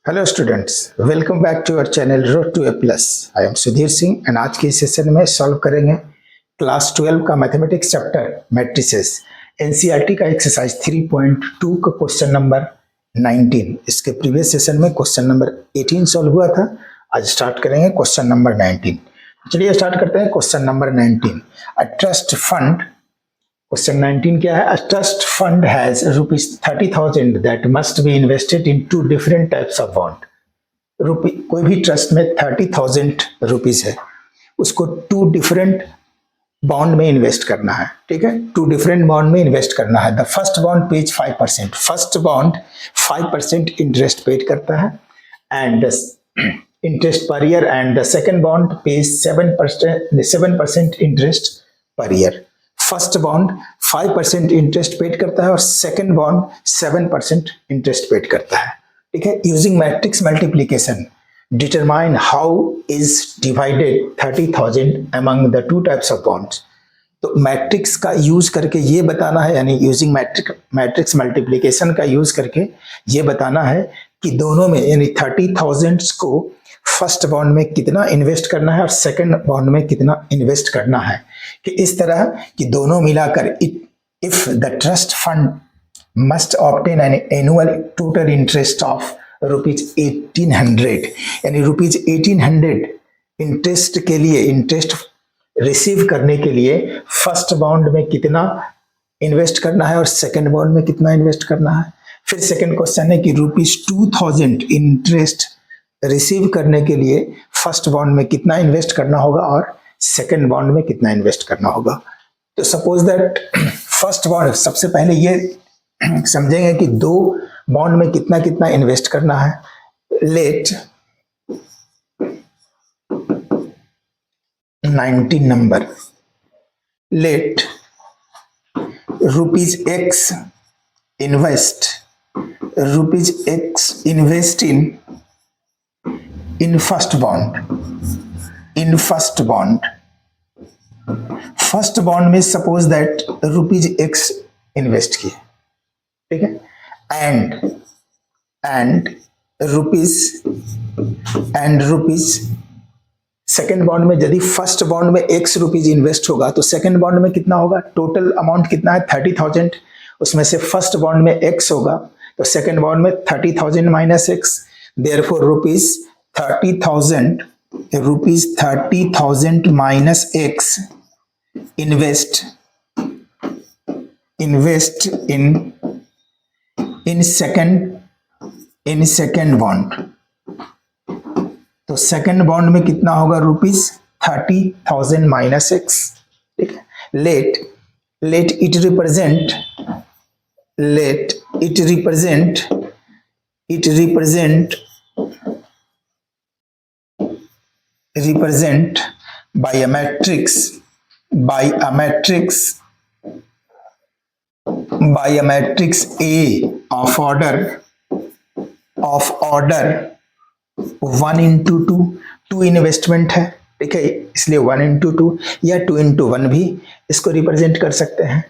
Hello students, welcome back to our channel road to A plus. I am Sudhir Singh and आज के session में solve करेंगे class 12 का mathematics chapter matrices NCERT का exercise 3.2 का question number 19। इसके प्रीवियस सेशन में क्वेश्चन नंबर 18 सॉल्व हुआ था। आज स्टार्ट करेंगे क्वेश्चन नंबर 19। चलिए स्टार्ट करते हैं question number 19। A trust fund, question 19 क्या है? A trust fund has ₹30,000 that must be invested in two different types of bond. कोई भी ट्रस्ट में 30,000 रुपीज है, उसको टू डिफरेंट बॉन्ड में इन्वेस्ट करना है। ठीक है, टू डिफरेंट बॉन्ड में इन्वेस्ट करना है। The first bond pays 5%, first bond 5% interest paid करता है and interest per year, and the second bond page 7% interest per year. First bond 5% interest paid करता है और सेकेंड बॉन्ड 7% इंटरेस्ट पेड करता है। ठीक है, using matrix multiplication determine how is divided 30,000 among the two types of bonds. तो matrix का use करके ये बताना है, यानी यूजिंग मैट्रिक्स मल्टीप्लीकेशन का यूज करके ये बताना है कि दोनों में यानी 30,000 को फर्स्ट बॉन्ड में कितना इन्वेस्ट करना है और सेकंड बॉन्ड में कितना इन्वेस्ट करना है, कि इस तरह कि दोनों मिलाकर if the trust fund must obtain an annual total interest of ₹1800, यानी ₹1800 इंटरेस्ट के लिए, इंटरेस्ट रिसीव करने के लिए फर्स्ट बॉन्ड में कितना इन्वेस्ट करना है और सेकंड बॉन्ड में कितना इन्वेस्ट करना है। फिर सेकंड क्वेश्चन है कि ₹2,000 इंटरेस्ट रिसीव करने के लिए फर्स्ट बॉन्ड में कितना इन्वेस्ट करना होगा और सेकंड बॉन्ड में कितना इन्वेस्ट करना होगा। तो सपोज दैट फर्स्ट बॉन्ड, सबसे पहले ये समझेंगे कि दो बॉन्ड में कितना कितना इन्वेस्ट करना है। Let 19 number, let ₹X invest, ₹X invest in first bond, in first bond, first bond में सपोज दैट ₹X इन्वेस्ट किए, ठीक है, एंड रुपीज सेकेंड बॉन्ड में। यदि फर्स्ट बॉन्ड में X रुपीज इन्वेस्ट होगा तो सेकेंड बॉन्ड में कितना होगा? टोटल अमाउंट कितना है? 30,000। उसमें से फर्स्ट बॉन्ड में X होगा तो सेकेंड बॉन्ड में 30,000 minus X, therefore ₹30,000 minus X invest in second bond. तो सेकेंड बॉन्ड में कितना होगा? ₹30,000 माइनस X। ठीक है, let it represent by a matrix A of order 1/2। Two investment है, ठीक है, इसलिए 1/2 या 2/1 भी इसको रिप्रेजेंट कर सकते हैं।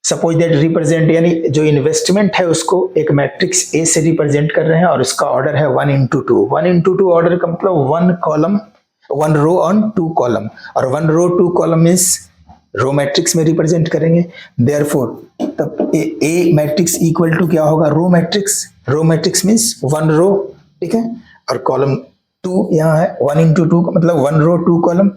सपोज दैट रिप्रेजेंट, यानी जो इन्वेस्टमेंट है उसको एक मैट्रिक्स ए से रिप्रेजेंट कर रहे हैं और उसका ऑर्डर है 1/2। 1/2 ऑर्डर का मतलब 1 कॉलम, 1 रो ऑन 2 कॉलम, और 1 रो 2 कॉलम मीन्स रो मैट्रिक्स में रिप्रेजेंट करेंगे। देयरफॉर तब ए मैट्रिक्स इक्वल टू क्या होगा? रो मैट्रिक्स मीन्स 1 रो, ठीक है, और कॉलम 2 यहाँ है। 1/2 का मतलब 1 रो 2 कॉलम,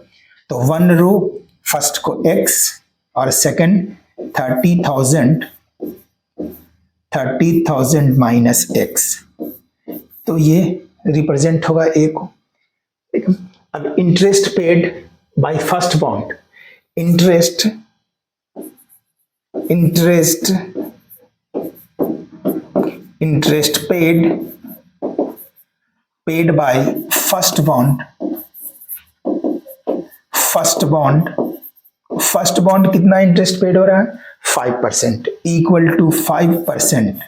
तो 1 रो फर्स्ट को X और सेकंड 30,000 माइनस X, तो ये रिप्रेजेंट होगा A को। ठीक है, अब interest paid by first bond, interest paid by first bond कितना इंटरेस्ट पेड हो रहा है? 5%, इक्वल टू 5%।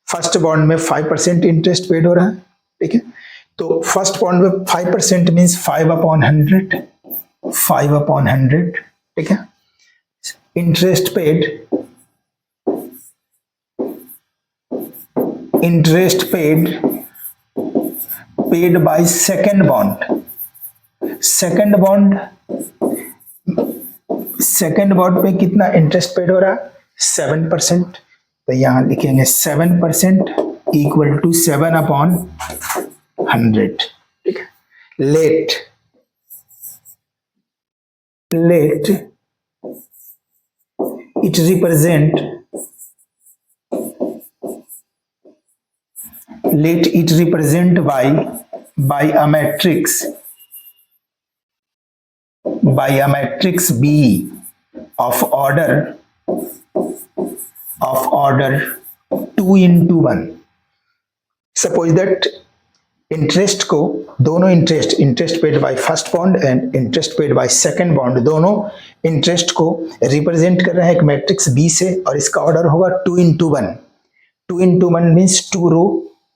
फर्स्ट बॉन्ड में 5% इंटरेस्ट पेड हो रहा है, ठीक है, तो फर्स्ट बॉन्ड में 5% मीन्स 5/100, ठीक है। Interest paid interest paid by second bond, second bond पे कितना इंटरेस्ट पेड हो रहा है 7%, तो यहां लिखेंगे 7% इक्वल टू 7/100। ठीक है, late it represent by a matrix B of order 2 into 1. Suppose that interest को दोनों interest paid by first bond and interest paid by second bond, दोनों इंटरेस्ट को रिप्रेजेंट कर रहे हैं एक मैट्रिक्स बी से, और इसका ऑर्डर होगा 2 into 1। 2 into 1 मीन्स 2 रो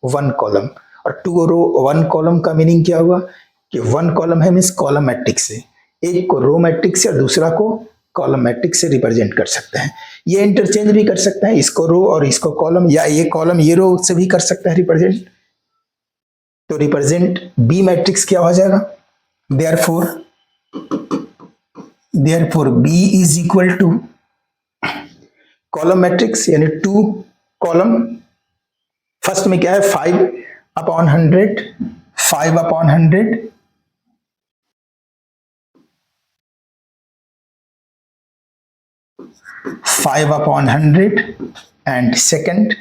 1 कॉलम, और 2 रो 1 कॉलम का मीनिंग क्या हुआ कि 1 कॉलम है मीन्स कॉलम मैट्रिक्स से, एक को रो मैट्रिक्स से और दूसरा को कॉलम मैट्रिक्स से रिप्रेजेंट कर सकते हैं। ये इंटरचेंज भी कर सकते हैं, इसको रो और इसको कॉलम, या ये कॉलम ये रो से भी कर सकते हैं रिप्रेजेंट। तो रिप्रेजेंट बी मैट्रिक्स क्या हो जाएगा, therefore B is equal to column matrix यानी 2 कॉलम, फर्स्ट में क्या है 5/100 एंड सेकंड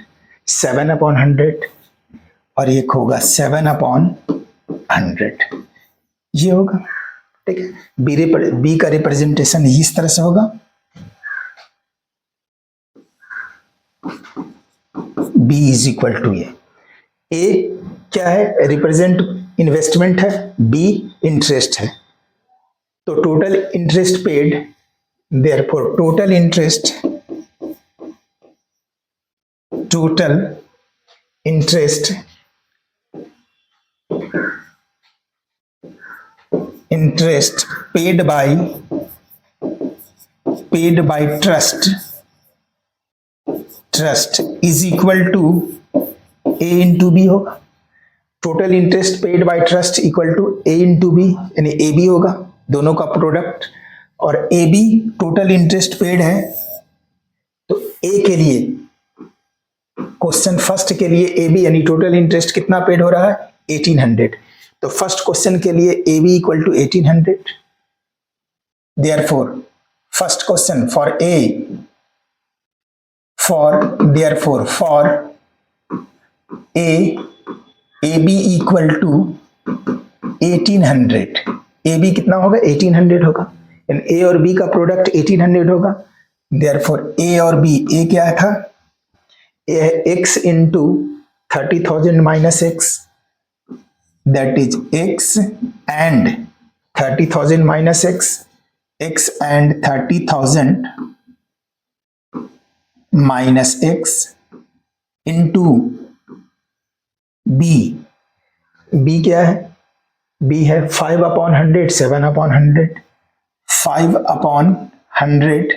7/100 और एक होगा 7/100, ये होगा। ठीक है, बी का रिप्रेजेंटेशन इस तरह से होगा, बी इज इक्वल टू ए क्या है रिप्रेजेंट इन्वेस्टमेंट है, बी इंटरेस्ट है, तो total interest paid, therefore total interest paid by trust is equal to A into B होगा। Total interest paid by trust equal to A into B यानी AB होगा, दोनों का प्रोडक्ट, और AB total interest paid है, तो A के लिए क्वेश्चन फर्स्ट के लिए AB यानी टोटल इंटरेस्ट कितना पेड हो रहा है 1800, तो फर्स्ट क्वेश्चन के लिए AB equal to 1800, therefore first question for AB equal to 1800, AB कितना होगा 1800 होगा, A और B का प्रोडक्ट 1800 होगा, देयरफॉर A और B, A क्या था x into 30,000 minus x, that is x and 30,000 minus x and 30,000 minus x into b क्या है, b है 5/100 7/100 5/100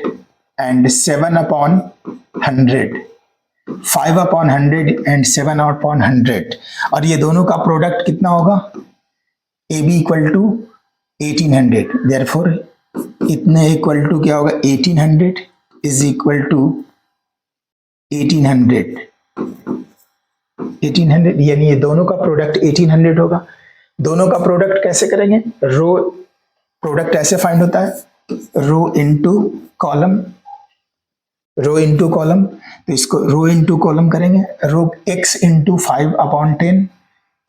and 7/100 5/100 and 7/100, और ये दोनों का प्रोडक्ट कितना होगा AB इक्वल टू 1800, देयरफॉर इतने इक्वल टू क्या होगा 1800 इज इक्वल टू 1800 यानी ये दोनों का प्रोडक्ट 1800 होगा। दोनों का प्रोडक्ट कैसे करेंगे, रो प्रोडक्ट ऐसे फाइंड होता है, रो इनटू कॉलम, तो इसको रो इनटू कॉलम करेंगे, रो x इंटू 5/10,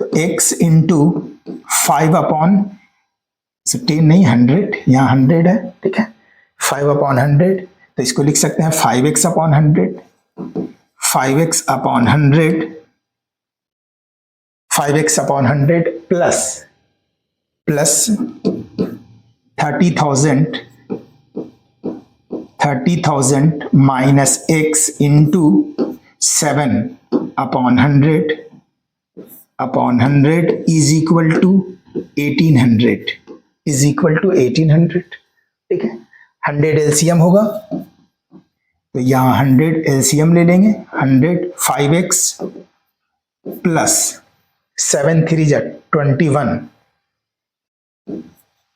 तो x इंटू 5/10 नहीं 100, यहाँ 100 है, ठीक है 5/100, तो इसको लिख सकते हैं 5x/100 plus 30,000 minus x into 7/100 is equal to 1800 ठीक है। 100 एलसीएम होगा, तो यहाँ 100 एलसीएम ले लेंगे, 100 5x प्लस 7 3 जा 21,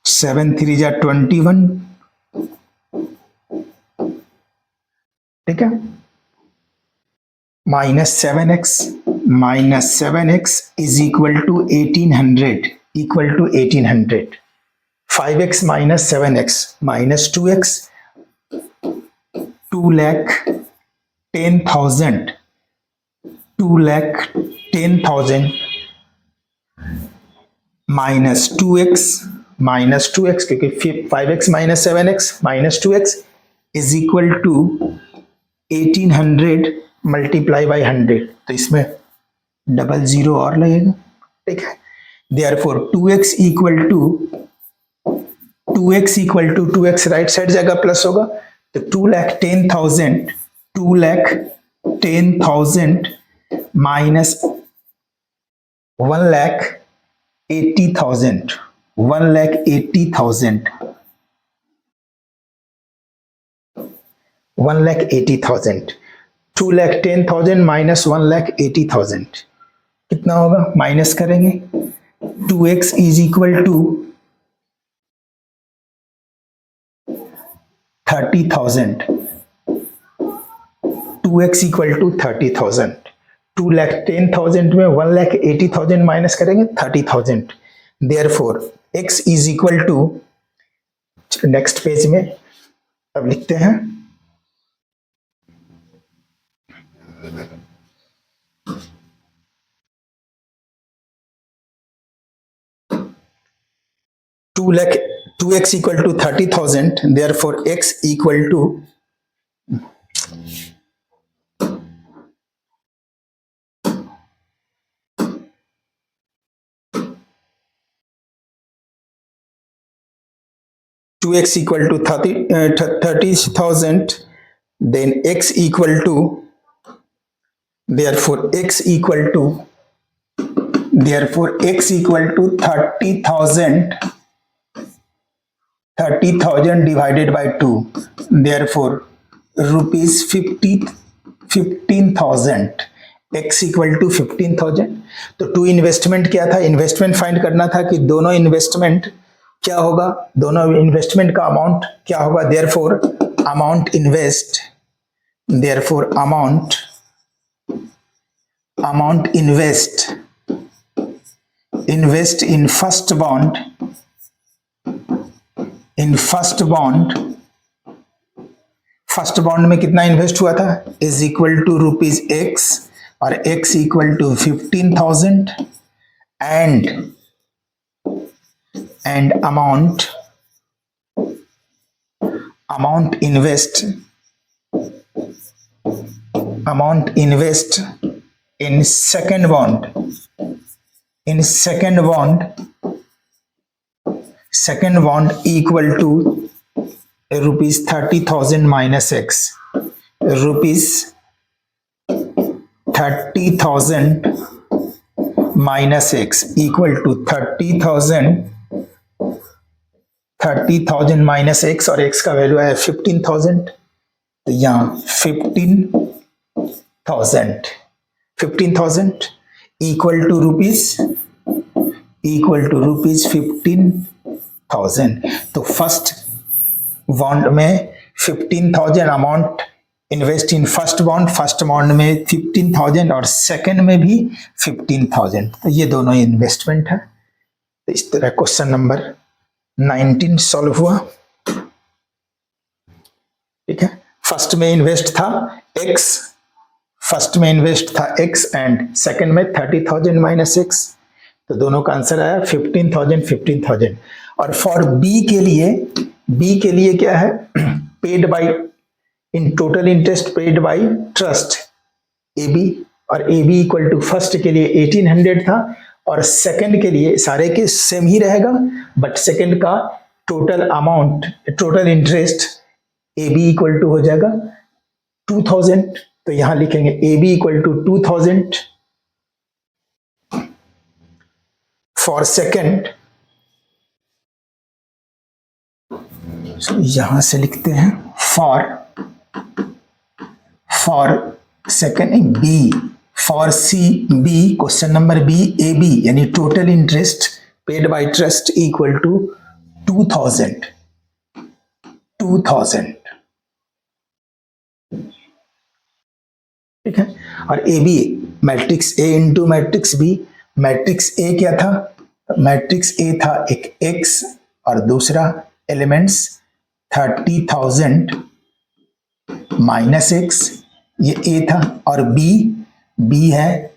7 3 जा 21, ठीक है, minus seven X is equal to 1800, equal to 1800, 5x minus 7x minus 2x, 2,10,000, 2,10,000 minus 2x क्योंकि 5x minus 7x minus 2x is equal to 1800 multiply by 100, तो इसमें डबल जीरो और लगेगा, ठीक है। Therefore 2x equal to 2x right side जगह plus होगा, तो 2,10,000 माइनस 1,80,000, 2,10,000 माइनस 1,80,000 कितना होगा, माइनस करेंगे, 2x is equal to 30,000, 2x equal to 30,000, 2,10,000 में 1,80,000 माइनस करेंगे 30,000, therefore x is equal to, next page में अब लिखते हैं 2x equal to 30,000, therefore x equal to 30,000, then x equal to, therefore x equal to 30,000 divided by 2, therefore rupees 15,000, x equal to 15,000। तो to investment क्या था, investment find करना था कि दोनों इन्वेस्टमेंट क्या होगा, दोनों इन्वेस्टमेंट का अमाउंट क्या होगा, therefore amount invest, therefore amount invest in first bond, first bond में कितना इन्वेस्ट हुआ था, is equal to rupees X, और X equal to 15,000 and amount invest in second bond equal to rupees 30,000 minus X, rupees 30,000 minus X equal to 30,000 minus X, और X का value है 15,000, तो यहाँ 15,000 इक्वल टू रुपीज 15,000। तो first bond में 15,000 amount invest in first bond में 15,000 और second में भी 15,000, तो ये दोनों इन्वेस्टमेंट है। तो इस तरह क्वेश्चन नंबर 19 सॉल्व हुआ, ठीक है। फर्स्ट में इन्वेस्ट था x एंड सेकंड में 30,000 माइनस x, तो दोनों का आंसर आया 15,000। और फॉर बी के लिए क्या है, paid by in total interest paid by trust AB, और AB इक्वल टू फर्स्ट के लिए 1800 था, और सेकंड के लिए सारे के सेम ही रहेगा, बट सेकंड का total interest AB equal to हो जाएगा 2000, तो यहां लिखेंगे AB equal to 2000 for second, यहां से लिखते हैं for second B, for C B, question number B A B यानी total interest paid by trust equal to 2000 ठीक है। और A B matrix A into matrix B, matrix A क्या था, मैट्रिक्स ए था एक एक्स और दूसरा एलिमेंट्स 30,000 माइनस एक्स, ये ए था। और बी है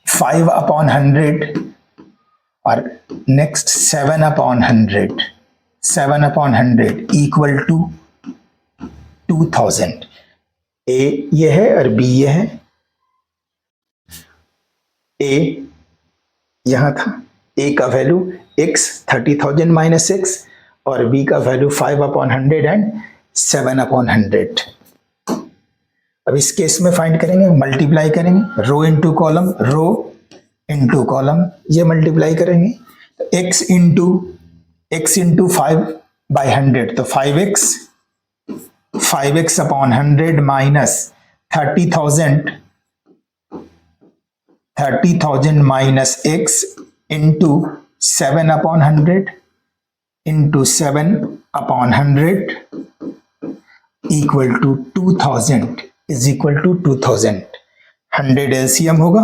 5/100 और नेक्स्ट 7/100 इक्वल टू 2000। ए ये है और बी ये है। ए यहां था, ए का वैल्यू x 30,000 माइनस एक्स और बी का वैल्यू 5/100 एंड 7/100। अब इस केस में फाइंड करेंगे, मल्टीप्लाई करेंगे, row into column, row into column, ये मल्टीप्लाई करेंगे। तो x इंटू 5/100 तो 5x/100 minus 30,000 minus x into 7/100 equal to 2000 is equal to 2000। 100 LCM होगा,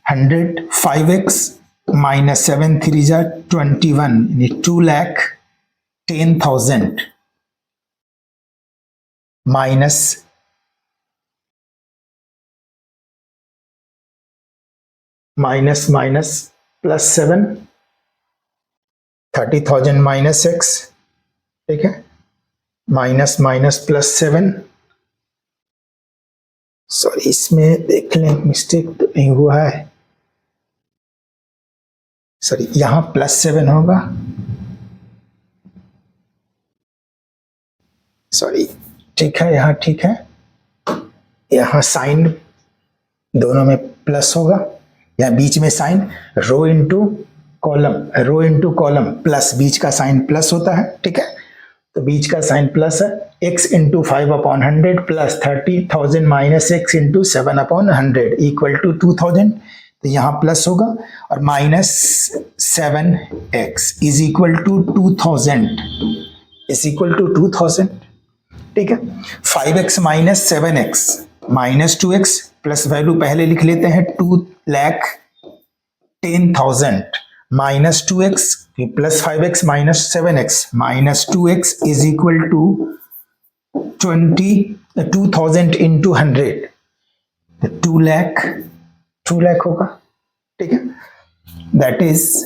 100 5x माइनस 7 3 जा 21 यानी 2,10,000 माइनस प्लस 7 30,000 माइनस x, ठीक है, माइनस प्लस 7। सॉरी इसमें देख लें मिस्टेक तो नहीं हुआ है, सॉरी यहां प्लस 7 होगा, सॉरी ठीक है, यहां ठीक है, यहां साइन दोनों में प्लस होगा, यहाँ बीच में साइन, रो इंटू कॉलम प्लस, बीच का साइन प्लस होता है, ठीक है, तो बीच का साइन प्लस है। x into 5/100 plus 30,000 minus x into 7/100 equal to 2000, तो यहाँ प्लस होगा और minus 7x is equal to 2000 ठीक है। 5x minus 7x minus 2x plus value पहले लिख लेते हैं 2,10,000 minus 2x plus 5x minus 7x minus 2x is equal to 20,000 into 100 2 lakh होगा, ठीक है। That is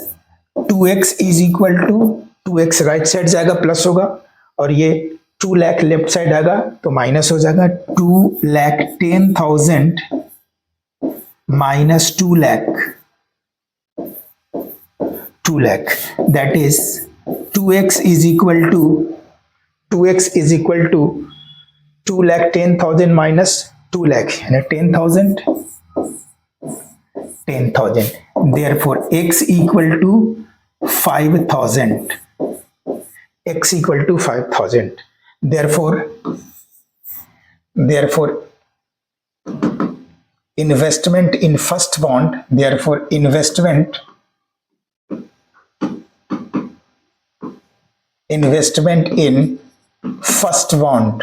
2x is equal to 2x right side जाएगा प्लस होगा और ये 2 लाख लेफ्ट साइड आएगा तो माइनस हो जाएगा। 2,10,000 minus 2 lakh that is 2x is equal to 2,10,000 minus 2 lakh यानी 10,000 therefore x equal to 5,000 therefore investment in first bond investment in first bond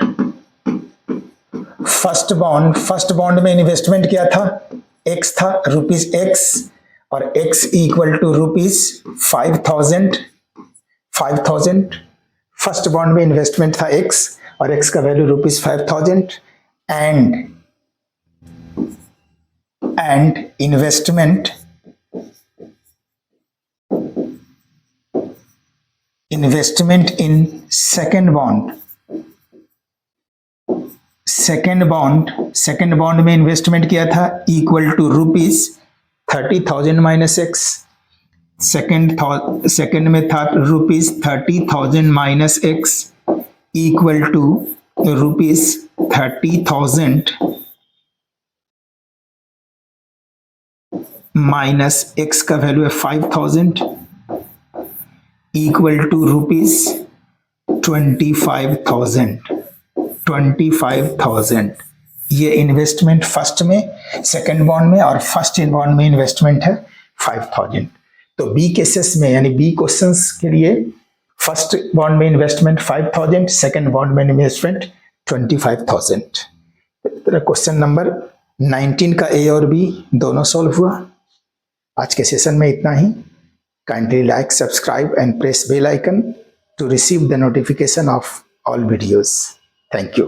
में इन्वेस्टमेंट क्या था, x था, रुपीज x और x equal to rupees 5,000 first bond में investment था x और x का value rupees 5,000 and investment in second bond में इन्वेस्टमेंट किया था equal to rupees 30,000 minus X, second में था rupees 30,000 minus X equal to rupees 30,000 minus X का वैल्यू है 5,000 इक्वल टू रुपीज 25,000 25,000। ये इन्वेस्टमेंट फर्स्ट में, सेकंड बॉन्ड में और फर्स्ट इन बॉन्ड में इन्वेस्टमेंट है 5,000। तो बी केसेस में यानी बी क्वेश्चंस के लिए फर्स्ट बॉन्ड में इन्वेस्टमेंट 5,000, सेकंड बॉन्ड में इन्वेस्टमेंट 25,000। क्वेश्चन नंबर 19 का ए और बी दोनों सॉल्व हुआ। आज के सेशन में इतना ही। Kindly like, subscribe and press bell icon to receive the notification of all videos. Thank you.